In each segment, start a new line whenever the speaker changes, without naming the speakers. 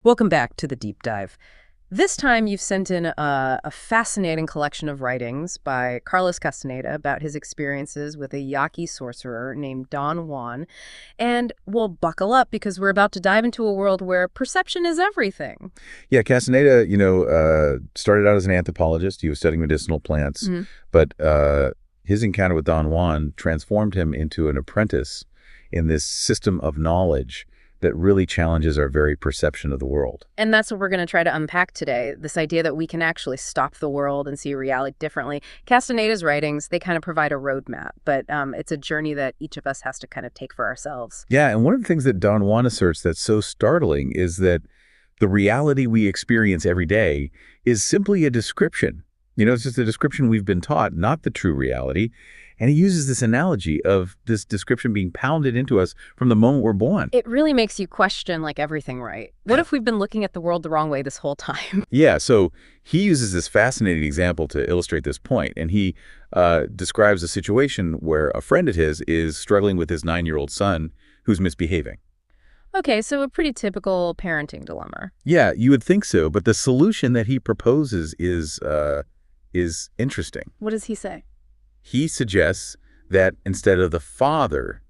Welcome back to the deep dive. This time you've sent in a fascinating collection of writings by Carlos Castaneda about his experiences with a Yaqui sorcerer named Don Juan. And we'll buckle up because we're about to dive into a world where perception is everything.
Yeah, Castaneda, started out as an anthropologist. He was studying medicinal plants,
Mhm.
but his encounter with Don Juan transformed him into an apprentice in this system of knowledge that really challenges our very perception of the world.
And that's what we're going to try to unpack today, this idea that we can actually stop the world and see reality differently. Castaneda's writings, they kind of provide a roadmap, but it's a journey that each of us has to kind of take for ourselves.
Yeah, and one of the things that Don Juan asserts that's so startling is that the reality we experience every day is simply a description. It's just a description we've been taught, not the true reality. And he uses this analogy of this description being pounded into us from the moment we're born.
It really makes you question, like, everything, right? What if we've been looking at the world the wrong way this whole time?
Yeah, so he uses this fascinating example to illustrate this point, and he describes a situation where a friend of his is struggling with his 9-year-old son who's misbehaving.
Okay, so a pretty typical parenting dilemma.
Yeah, you would think so, but the solution that he proposes is interesting.
What does he say?
He suggests that instead of the father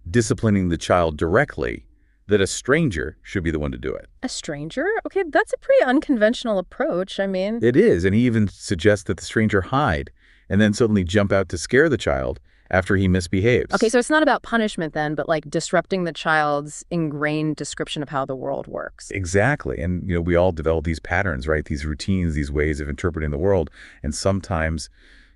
disciplining the child directly, that a stranger should be the one to do it.
A stranger? Okay, that's a pretty unconventional approach. I mean,
It is, and he even suggests that the stranger hide and then suddenly jump out to scare the child after he misbehaves.
okay, so it's not about punishment then, but like disrupting the child's ingrained description of how the world works.
Exactly, and we all develop these patterns, right? These routines, these ways of interpreting the world, and sometimes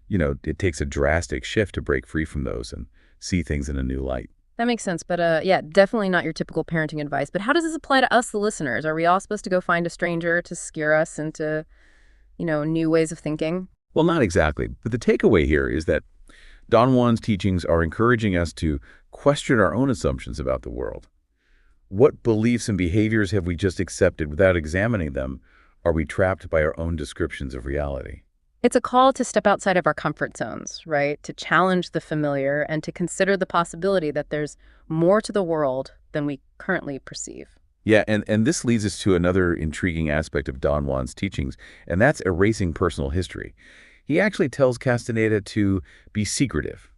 it takes a drastic shift to break free from those and see things in a new light.
That makes sense, but yeah, definitely not your typical parenting advice. But how does this apply to us, the listeners? Are we all supposed to go find a stranger to scare us into, new ways of thinking?
Well, not exactly, but the takeaway here is that Don Juan's teachings are encouraging us to question our own assumptions about the world. What beliefs and behaviors have we just accepted without examining them? Are we trapped by our own descriptions of reality?
It's a call to step outside of our comfort zones, right? To challenge the familiar and to consider the possibility that there's more to the world than we currently perceive.
Yeah, and this leads us to another intriguing aspect of Don Juan's teachings, and that's erasing personal history. He actually tells Castaneda to be secretive,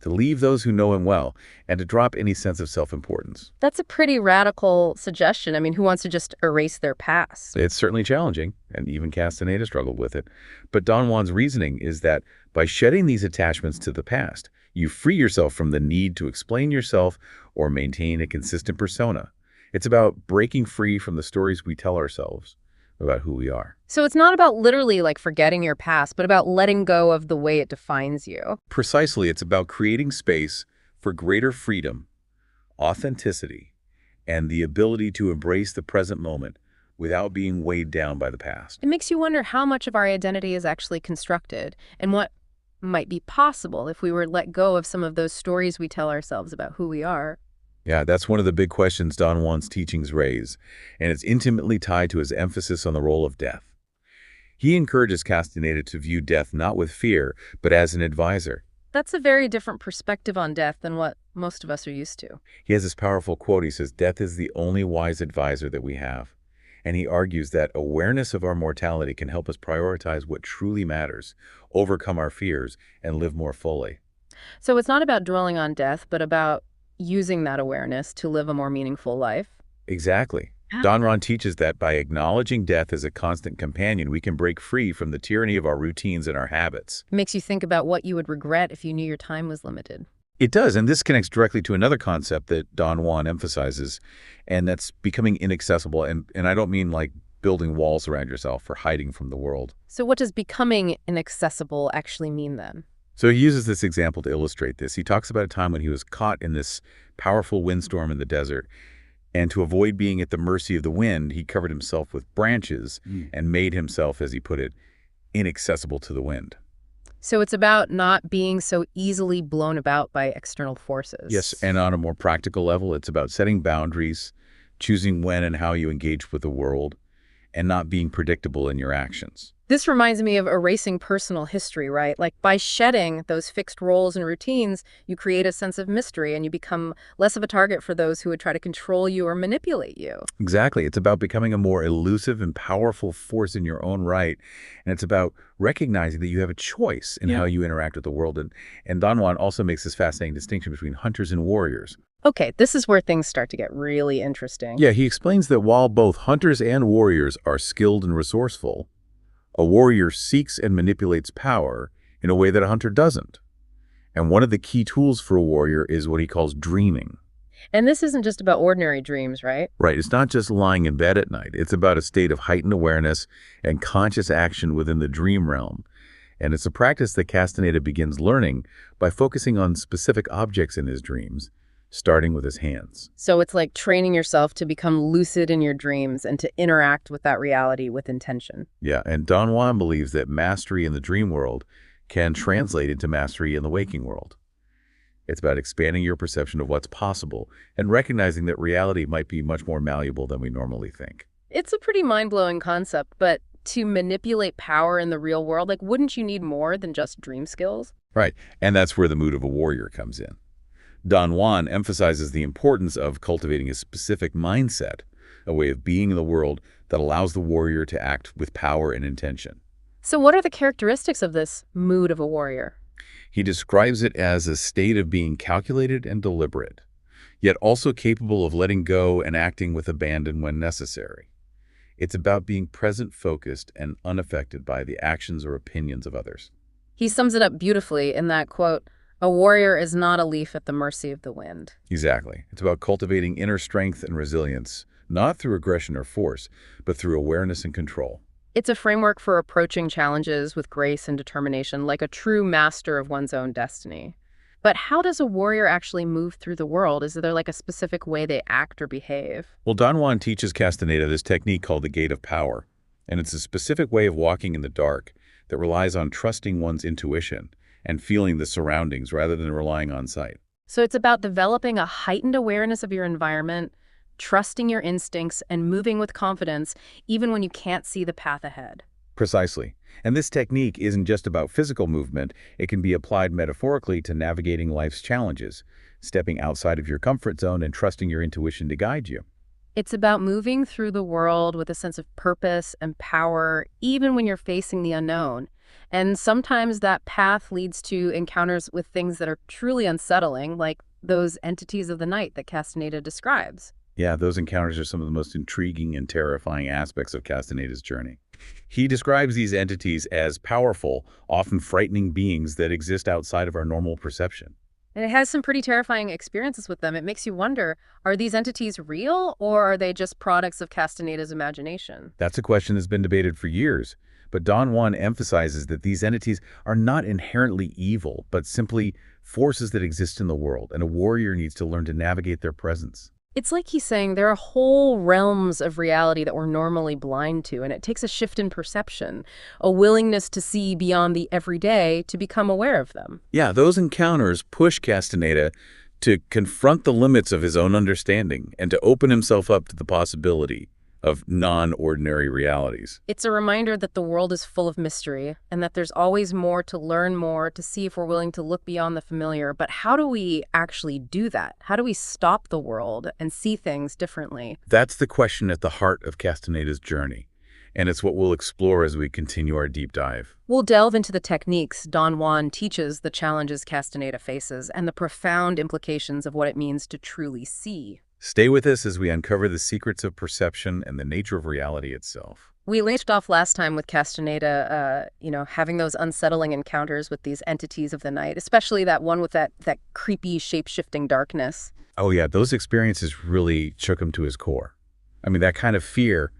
to leave those who know him well, and to drop any sense of self-importance.
That's a pretty radical suggestion. I mean, who wants to just erase their past?
It's certainly challenging, and even Castaneda struggled with it. But Don Juan's reasoning is that by shedding these attachments to the past, you free yourself from the need to explain yourself or maintain a consistent persona. It's about breaking free from the stories we tell ourselves about who we are.
So it's not about literally like forgetting your past, but about letting go of the way it defines you.
Precisely, it's about creating space for greater freedom, authenticity, and the ability to embrace the present moment without being weighed down by the past.
It makes you wonder how much of our identity is actually constructed and what might be possible if we were to let go of some of those stories we tell ourselves about who we are.
Yeah, that's one of the big questions Don Juan's teachings raise, and it's intimately tied to his emphasis on the role of death. He encourages Castaneda to view death not with fear, but as an advisor.
That's a very different perspective on death than what most of us are used to.
He has this powerful quote. He says, "Death is the only wise advisor that we have." And he argues that awareness of our mortality can help us prioritize what truly matters, overcome our fears, and live more fully.
So it's not about dwelling on death, but about using that awareness to live a more meaningful life.
Exactly.
Yeah.
Don Juan teaches that by acknowledging death as a constant companion, we can break free from the tyranny of our routines and our habits.
It makes you think about what you would regret if you knew your time was limited.
It does, and this connects directly to another concept that Don Juan emphasizes, and that's becoming inaccessible. And I don't mean like building walls around yourself or hiding from the world.
So what does becoming inaccessible actually mean then?
So he uses this example to illustrate this. He talks about a time when he was caught in this powerful windstorm in the desert, and to avoid being at the mercy of the wind, he covered himself with branches and made himself, as he put it, inaccessible to the wind.
So it's about not being so easily blown about by external forces.
Yes, and on a more practical level, it's about setting boundaries, choosing when and how you engage with the world, and not being predictable in your actions.
This reminds me of erasing personal history, right? Like by shedding those fixed roles and routines, you create a sense of mystery and you become less of a target for those who would try to control you or manipulate you.
Exactly. It's about becoming a more elusive and powerful force in your own right. And it's about recognizing that you have a choice in
Yeah.
how you interact with the world. And Don Juan also makes this fascinating distinction between hunters and warriors.
Okay, this is where things start to get really interesting.
Yeah, he explains that while both hunters and warriors are skilled and resourceful, a warrior seeks and manipulates power in a way that a hunter doesn't. And one of the key tools for a warrior is what he calls dreaming.
And this isn't just about ordinary dreams, right?
Right, it's not just lying in bed at night. It's about a state of heightened awareness and conscious action within the dream realm. And it's a practice that Castaneda begins learning by focusing on specific objects in his dreams, starting with his hands.
So it's like training yourself to become lucid in your dreams and to interact with that reality with intention.
Yeah, and Don Juan believes that mastery in the dream world can translate into mastery in the waking world. It's about expanding your perception of what's possible and recognizing that reality might be much more malleable than we normally think.
It's a pretty mind-blowing concept, but to manipulate power in the real world, like wouldn't you need more than just dream skills?
Right, and that's where the mood of a warrior comes in. Don Juan emphasizes the importance of cultivating a specific mindset, a way of being in the world that allows the warrior to act with power and intention.
So what are the characteristics of this mood of a warrior?
He describes it as a state of being calculated and deliberate, yet also capable of letting go and acting with abandon when necessary. It's about being present-focused and unaffected by the actions or opinions of others.
He sums it up beautifully in that quote, "A warrior is not a leaf at the mercy of the wind."
Exactly. It's about cultivating inner strength and resilience, not through aggression or force, but through awareness and control.
It's a framework for approaching challenges with grace and determination, like a true master of one's own destiny. But how does a warrior actually move through the world? Is there like a specific way they act or behave?
Well, Don Juan teaches Castaneda this technique called the gate of power, and it's a specific way of walking in the dark that relies on trusting one's intuition and feeling the surroundings rather than relying on sight.
So it's about developing a heightened awareness of your environment, trusting your instincts, and moving with confidence even when you can't see the path ahead.
Precisely. And this technique isn't just about physical movement. It can be applied metaphorically to navigating life's challenges, stepping outside of your comfort zone and trusting your intuition to guide you.
It's about moving through the world with a sense of purpose and power, even when you're facing the unknown. And sometimes that path leads to encounters with things that are truly unsettling, like those entities of the night that Castaneda describes.
Yeah, those encounters are some of the most intriguing and terrifying aspects of Castaneda's journey. He describes these entities as powerful, often frightening beings that exist outside of our normal perception.
And it has some pretty terrifying experiences with them. It makes you wonder, are these entities real or are they just products of Castaneda's imagination?
That's a question that's been debated for years, but Don Juan emphasizes that these entities are not inherently evil, but simply forces that exist in the world, and a warrior needs to learn to navigate their presence.
It's like he's saying there are whole realms of reality that we're normally blind to, and it takes a shift in perception, a willingness to see beyond the everyday to become aware of them.
Yeah, those encounters push Castaneda to confront the limits of his own understanding and to open himself up to the possibility of non-ordinary realities.
It's a reminder that the world is full of mystery and that there's always more to learn, more to see if we're willing to look beyond the familiar. But how do we actually do that? How do we stop the world and see things differently?
That's the question at the heart of Castaneda's journey, and it's what we'll explore as we continue our deep dive.
We'll delve into the techniques Don Juan teaches, the challenges Castaneda faces, and the profound implications of what it means to truly see.
Stay with us as we uncover the secrets of perception and the nature of reality itself.
We left off last time with Castaneda, having those unsettling encounters with these entities of the night, especially that one with that creepy, shape-shifting darkness.
Oh yeah, those experiences really shook him to his core. I mean, that kind of fear,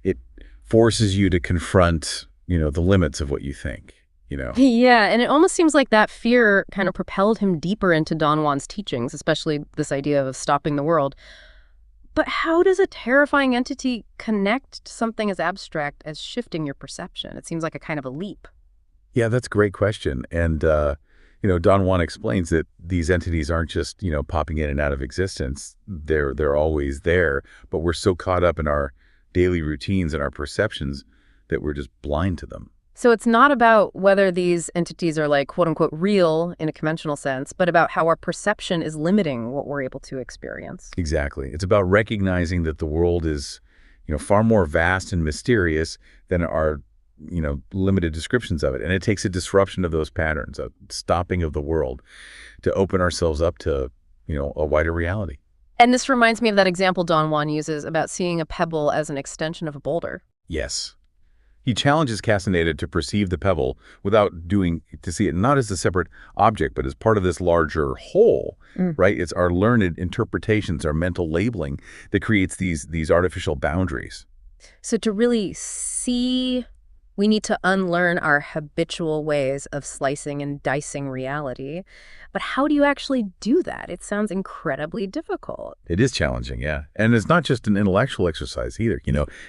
it forces you to confront, the limits of what you think.
Yeah, and it almost seems like that fear kind of propelled him deeper into Don Juan's teachings, especially this idea of stopping the world. But how does a terrifying entity connect to something as abstract as shifting your perception? It seems like a kind of a leap.
Yeah, that's a great question. And, Don Juan explains that these entities aren't just, popping in and out of existence. They're always there, but we're so caught up in our daily routines and our perceptions that we're just blind to them.
So it's not about whether these entities are like quote unquote real in a conventional sense, but about how our perception is limiting what we're able to experience.
Exactly. It's about recognizing that the world is, far more vast and mysterious than our, limited descriptions of it. And it takes a disruption of those patterns, a stopping of the world to open ourselves up to, a wider reality.
And this reminds me of that example Don Juan uses about seeing a pebble as an extension of a boulder.
Yes. He challenges Castaneda to perceive the pebble to see it not as a separate object, but as part of this larger whole, right? It's our learned interpretations, our mental labeling that creates these artificial boundaries.
So to really see, we need to unlearn our habitual ways of slicing and dicing reality. But how do you actually do that? It sounds incredibly difficult.
It is challenging, yeah. And it's not just an intellectual exercise either.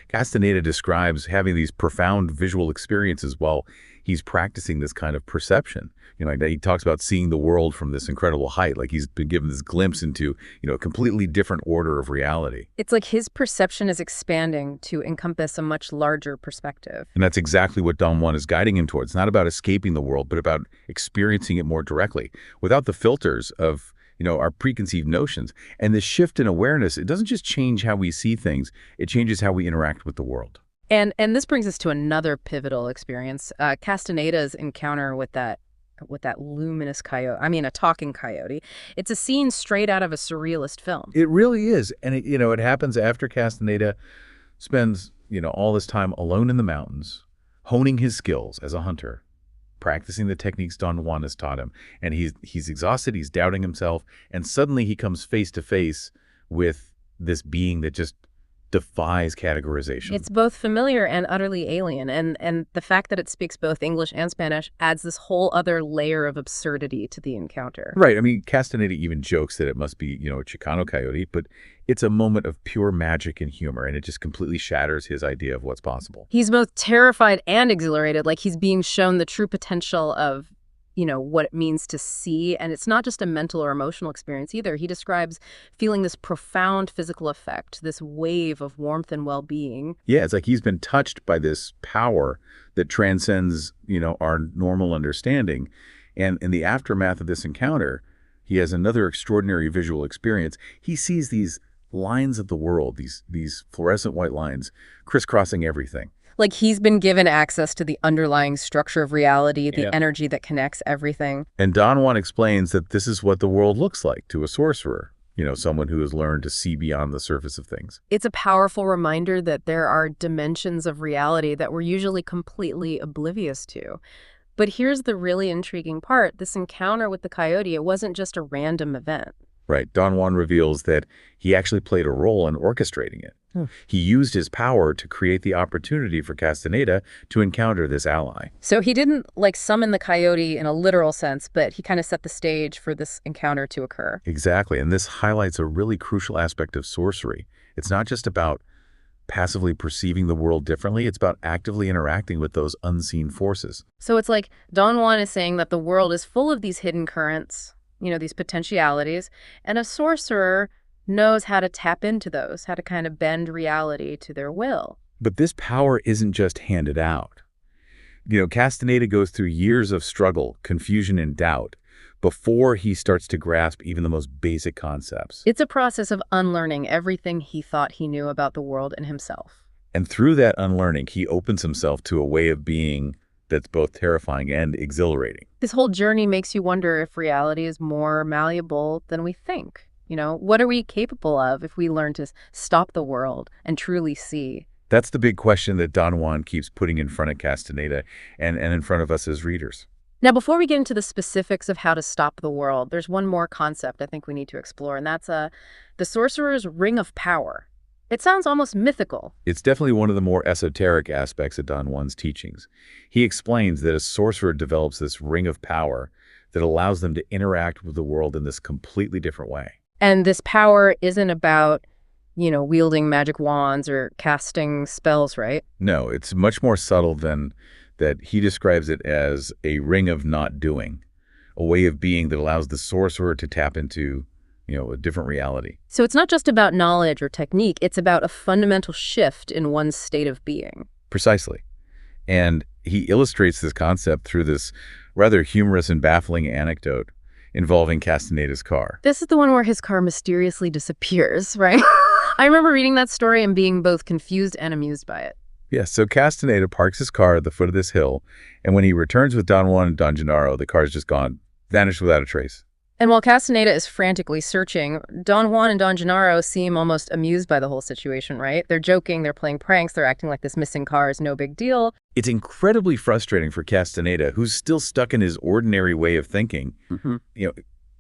Castaneda describes having these profound visual experiences while he's practicing this kind of perception. He talks about seeing the world from this incredible height, like he's been given this glimpse into, a completely different order of reality.
It's like his perception is expanding to encompass a much larger perspective.
And that's exactly what Don Juan is guiding him towards. Not about escaping the world, but about experiencing it more directly, without the filters of our preconceived notions. And this shift in awareness, it doesn't just change how we see things, it changes how we interact with the world.
And this brings us to another pivotal experience, Castaneda's encounter with that luminous coyote. I mean, a talking coyote. It's a scene straight out of a surrealist film.
It really is. And it happens after Castaneda spends, all this time alone in the mountains, honing his skills as a hunter, practicing the techniques Don Juan has taught him. And he's exhausted, he's doubting himself, and suddenly he comes face to face with this being that just defies categorization.
It's both familiar and utterly alien, and the fact that it speaks both English and Spanish adds this whole other layer of absurdity to the encounter.
Right. I mean, Castaneda even jokes that it must be, a Chicano coyote, but it's a moment of pure magic and humor, and it just completely shatters his idea of what's possible.
He's both terrified and exhilarated, like he's being shown the true potential of what it means to see. And it's not just a mental or emotional experience either. He describes feeling this profound physical effect, this wave of warmth and well-being.
Yeah, it's like he's been touched by this power that transcends, our normal understanding. And in the aftermath of this encounter, he has another extraordinary visual experience. He sees these lines of the world, these fluorescent white lines crisscrossing everything.
Like he's been given access to the underlying structure of reality, the energy that connects everything.
And Don Juan explains that this is what the world looks like to a sorcerer, someone who has learned to see beyond the surface of things.
It's a powerful reminder that there are dimensions of reality that we're usually completely oblivious to. But here's the really intriguing part. This encounter with the coyote, it wasn't just a random event.
Right. Don Juan reveals that he actually played a role in orchestrating it. He used his power to create the opportunity for Castaneda to encounter this ally.
So he didn't summon the coyote in a literal sense, but he kind of set the stage for this encounter to occur.
Exactly. And this highlights a really crucial aspect of sorcery. It's not just about passively perceiving the world differently. It's about actively interacting with those unseen forces.
So it's like Don Juan is saying that the world is full of these hidden currents, these potentialities, and a sorcerer knows how to tap into those, how to kind of bend reality to their will.
But this power isn't just handed out. Castaneda goes through years of struggle, confusion, and doubt before he starts to grasp even the most basic concepts.
It's a process of unlearning everything he thought he knew about the world and himself.
And through that unlearning, he opens himself to a way of being that's both terrifying and exhilarating.
This whole journey makes you wonder if reality is more malleable than we think. What are we capable of if we learn to stop the world and truly see?
That's the big question that Don Juan keeps putting in front of Castaneda and in front of us as readers.
Now, before we get into the specifics of how to stop the world, there's one more concept I think we need to explore, and that's the sorcerer's ring of power. It sounds almost mythical.
It's definitely one of the more esoteric aspects of Don Juan's teachings. He explains that a sorcerer develops this ring of power that allows them to interact with the world in this completely different way.
And this power isn't about, wielding magic wands or casting spells, right?
No, it's much more subtle than that. He describes it as a ring of not doing, a way of being that allows the sorcerer to tap into, a different reality.
So it's not just about knowledge or technique, it's about a fundamental shift in one's state of being.
Precisely. And he illustrates this concept through this rather humorous and baffling anecdote involving Castaneda's car.
This is the one where his car mysteriously disappears, right? I remember reading that story and being both confused and amused by it.
Yes, so Castaneda parks his car at the foot of this hill, and when he returns with Don Juan and Don Gennaro, the car's just gone, vanished without a trace.
And while Castaneda is frantically searching, Don Juan and Don Gennaro seem almost amused by the whole situation, right? They're joking, they're playing pranks, they're acting like this missing car is no big deal.
It's incredibly frustrating for Castaneda, who's still stuck in his ordinary way of thinking.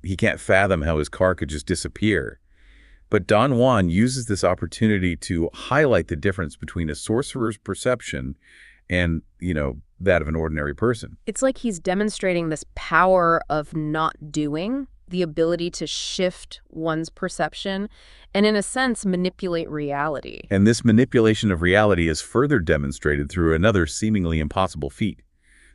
He can't fathom how his car could just disappear. But Don Juan uses this opportunity to highlight the difference between a sorcerer's perception and, that of an ordinary person.
It's like he's demonstrating this power of not doing, the ability to shift one's perception, and in a sense, manipulate reality.
And this manipulation of reality is further demonstrated through another seemingly impossible feat.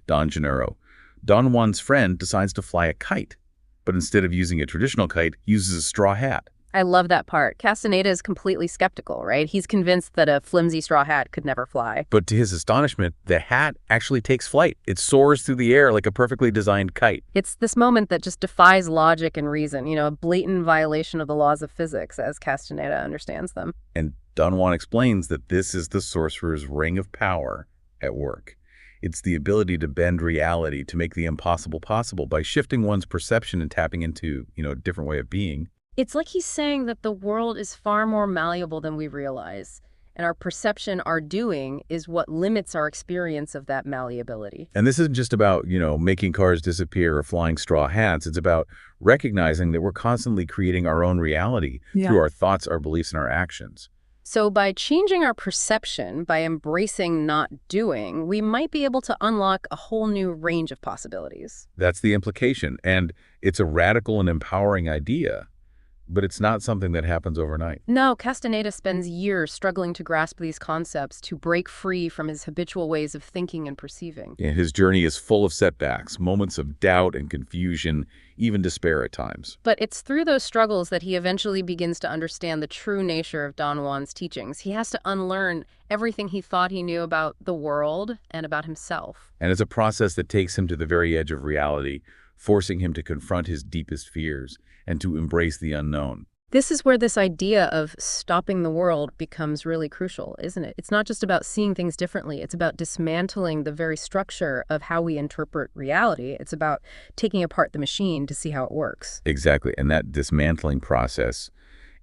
Don Gennaro, Don Juan's friend, decides to fly a kite, but instead of using a traditional kite, uses a straw hat.
I love that part. Castaneda is completely skeptical, right? He's convinced that a flimsy straw hat could never fly.
But to his astonishment, the hat actually takes flight. It soars through the air like a perfectly designed kite.
It's this moment that just defies logic and reason, a blatant violation of the laws of physics as Castaneda understands them.
And Don Juan explains that this is the sorcerer's ring of power at work. It's the ability to bend reality, to make the impossible possible by shifting one's perception and tapping into, a different way of being.
It's like he's saying that the world is far more malleable than we realize, and our perception, our doing, is what limits our experience of that malleability.
And this isn't just about, making cars disappear or flying straw hats. It's about recognizing that we're constantly creating our own reality through our thoughts, our beliefs, and our actions.
So by changing our perception, by embracing not doing, we might be able to unlock a whole new range of possibilities.
That's the implication. And it's a radical and empowering idea. But it's not something that happens overnight.
No, Castaneda spends years struggling to grasp these concepts, to break free from his habitual ways of thinking and perceiving.
And his journey is full of setbacks, moments of doubt and confusion, even despair at times.
But it's through those struggles that he eventually begins to understand the true nature of Don Juan's teachings. He has to unlearn everything he thought he knew about the world and about himself.
And it's a process that takes him to the very edge of reality, forcing him to confront his deepest fears and to embrace the unknown.
This is where this idea of stopping the world becomes really crucial, isn't it? It's not just about seeing things differently. It's about dismantling the very structure of how we interpret reality. It's about taking apart the machine to see how it works.
Exactly. And that dismantling process,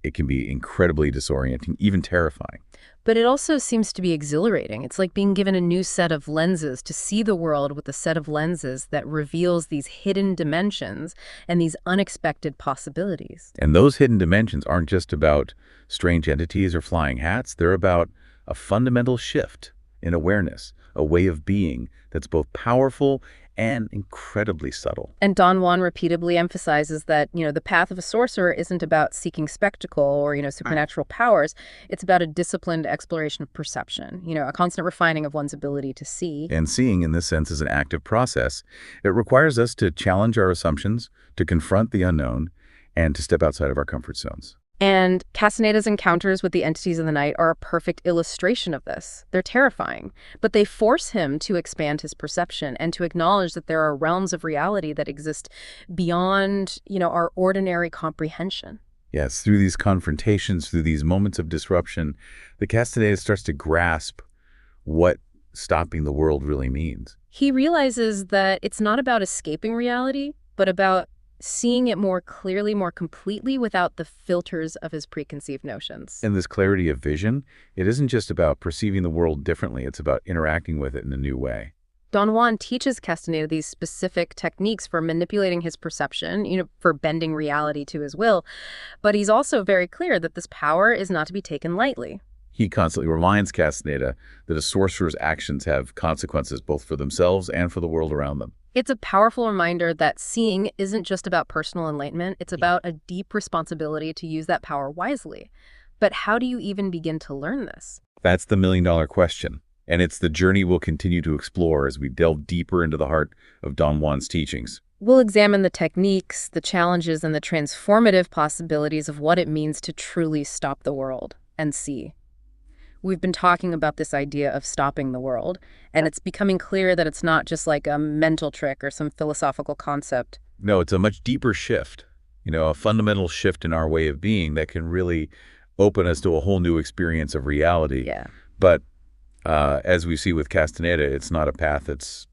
it can be incredibly disorienting, even terrifying.
But it also seems to be exhilarating. It's like being given a new set of lenses to see the world with a set of lenses that reveals these hidden dimensions and these unexpected possibilities.
And those hidden dimensions aren't just about strange entities or flying hats. They're about a fundamental shift in awareness, a way of being that's both powerful and incredibly subtle.
And Don Juan repeatedly emphasizes that, the path of a sorcerer isn't about seeking spectacle or, supernatural powers. It's about a disciplined exploration of perception, a constant refining of one's ability to see.
And seeing, in this sense, is an active process. It requires us to challenge our assumptions, to confront the unknown, and to step outside of our comfort zones.
And Castaneda's encounters with the entities of the night are a perfect illustration of this. They're terrifying, but they force him to expand his perception and to acknowledge that there are realms of reality that exist beyond, our ordinary comprehension.
Yes, through these confrontations, through these moments of disruption, the Castaneda starts to grasp what stopping the world really means.
He realizes that it's not about escaping reality, but about seeing it more clearly, more completely, without the filters of his preconceived notions.
And this clarity of vision, it isn't just about perceiving the world differently, it's about interacting with it in a new way.
Don Juan teaches Castaneda these specific techniques for manipulating his perception, for bending reality to his will, but he's also very clear that this power is not to be taken lightly.
He constantly reminds Castaneda that a sorcerer's actions have consequences both for themselves and for the world around them.
It's a powerful reminder that seeing isn't just about personal enlightenment, it's about a deep responsibility to use that power wisely. But how do you even begin to learn this?
That's the million-dollar question. And it's the journey we'll continue to explore as we delve deeper into the heart of Don Juan's teachings.
We'll examine the techniques, the challenges, and the transformative possibilities of what it means to truly stop the world and see. We've been talking about this idea of stopping the world, and it's becoming clear that it's not just like a mental trick or some philosophical concept.
No, it's a much deeper shift, a fundamental shift in our way of being that can really open us to a whole new experience of reality.
Yeah.
But as we see with Castaneda, it's not a path that's,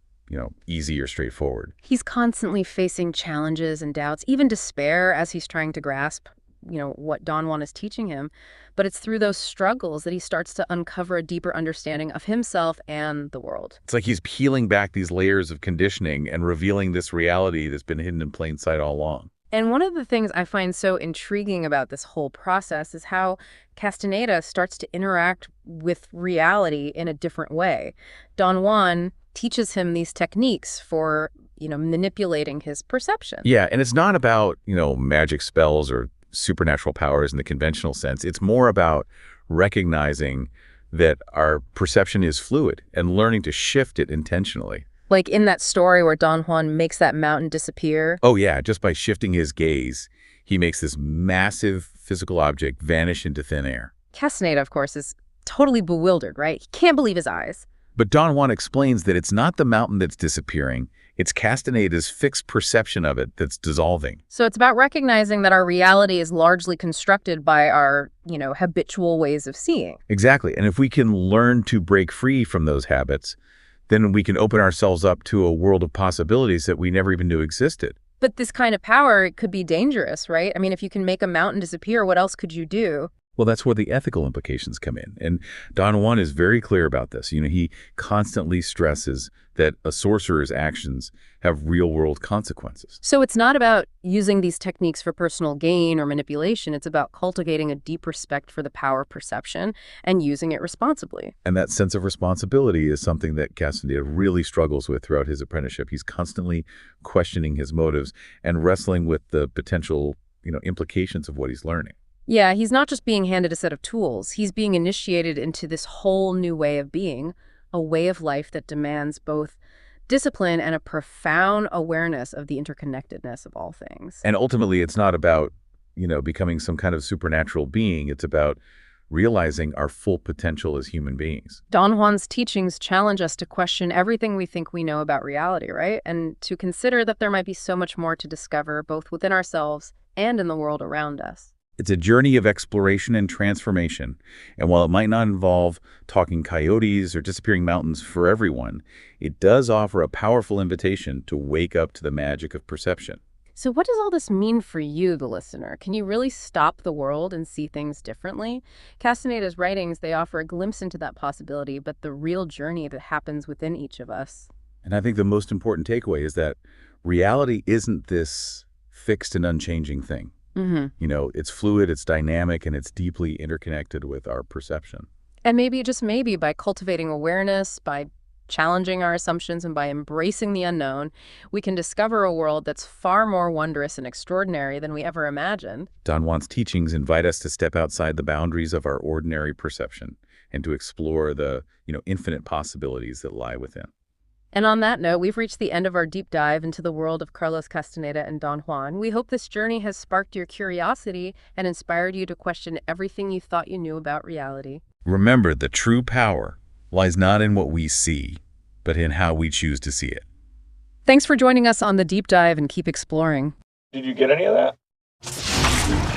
easy or straightforward.
He's constantly facing challenges and doubts, even despair as he's trying to grasp, what Don Juan is teaching him. But it's through those struggles that he starts to uncover a deeper understanding of himself and the world.
It's like he's peeling back these layers of conditioning and revealing this reality that's been hidden in plain sight all along.
And one of the things I find so intriguing about this whole process is how Castaneda starts to interact with reality in a different way. Don Juan teaches him these techniques for, manipulating his perception.
Yeah, and it's not about, magic spells or supernatural powers in the conventional sense. It's more about recognizing that our perception is fluid and learning to shift it intentionally.
Like in that story where Don Juan makes that mountain disappear.
Oh yeah, just by shifting his gaze, he makes this massive physical object vanish into thin air.
Castaneda, of course, is totally bewildered, right? He can't believe his eyes.
But Don Juan explains that it's not the mountain that's disappearing, it's Castaneda's fixed perception of it that's dissolving.
So it's about recognizing that our reality is largely constructed by our, habitual ways of seeing.
Exactly, and if we can learn to break free from those habits, then we can open ourselves up to a world of possibilities that we never even knew existed.
But this kind of power, it could be dangerous, right? I mean, if you can make a mountain disappear, what else could you do?
Well, that's where the ethical implications come in. And Don Juan is very clear about this. He constantly stresses that a sorcerer's actions have real-world consequences.
So it's not about using these techniques for personal gain or manipulation. It's about cultivating a deep respect for the power of perception and using it responsibly.
And that sense of responsibility is something that Castaneda really struggles with throughout his apprenticeship. He's constantly questioning his motives and wrestling with the potential, implications of what he's learning.
Yeah, he's not just being handed a set of tools. He's being initiated into this whole new way of being, a way of life that demands both discipline and a profound awareness of the interconnectedness of all things.
And ultimately, it's not about, becoming some kind of supernatural being. It's about realizing our full potential as human beings.
Don Juan's teachings challenge us to question everything we think we know about reality, right? And to consider that there might be so much more to discover, both within ourselves and in the world around us.
It's a journey of exploration and transformation. And while it might not involve talking coyotes or disappearing mountains for everyone, it does offer a powerful invitation to wake up to the magic of perception.
So what does all this mean for you, the listener? Can you really stop the world and see things differently? Castaneda's writings, they offer a glimpse into that possibility, but the real journey that happens within each of us.
And I think the most important takeaway is that reality isn't this fixed and unchanging thing. It's fluid, it's dynamic, and it's deeply interconnected with our perception.
And maybe, just maybe, by cultivating awareness, by challenging our assumptions, and by embracing the unknown, we can discover a world that's far more wondrous and extraordinary than we ever imagined.
Don Juan's teachings invite us to step outside the boundaries of our ordinary perception and to explore the, infinite possibilities that lie within.
And on that note, we've reached the end of our deep dive into the world of Carlos Castaneda and Don Juan. We hope this journey has sparked your curiosity and inspired you to question everything you thought you knew about reality.
Remember, the true power lies not in what we see, but in how we choose to see it.
Thanks for joining us on the deep dive, and keep exploring.
Did you get any of that?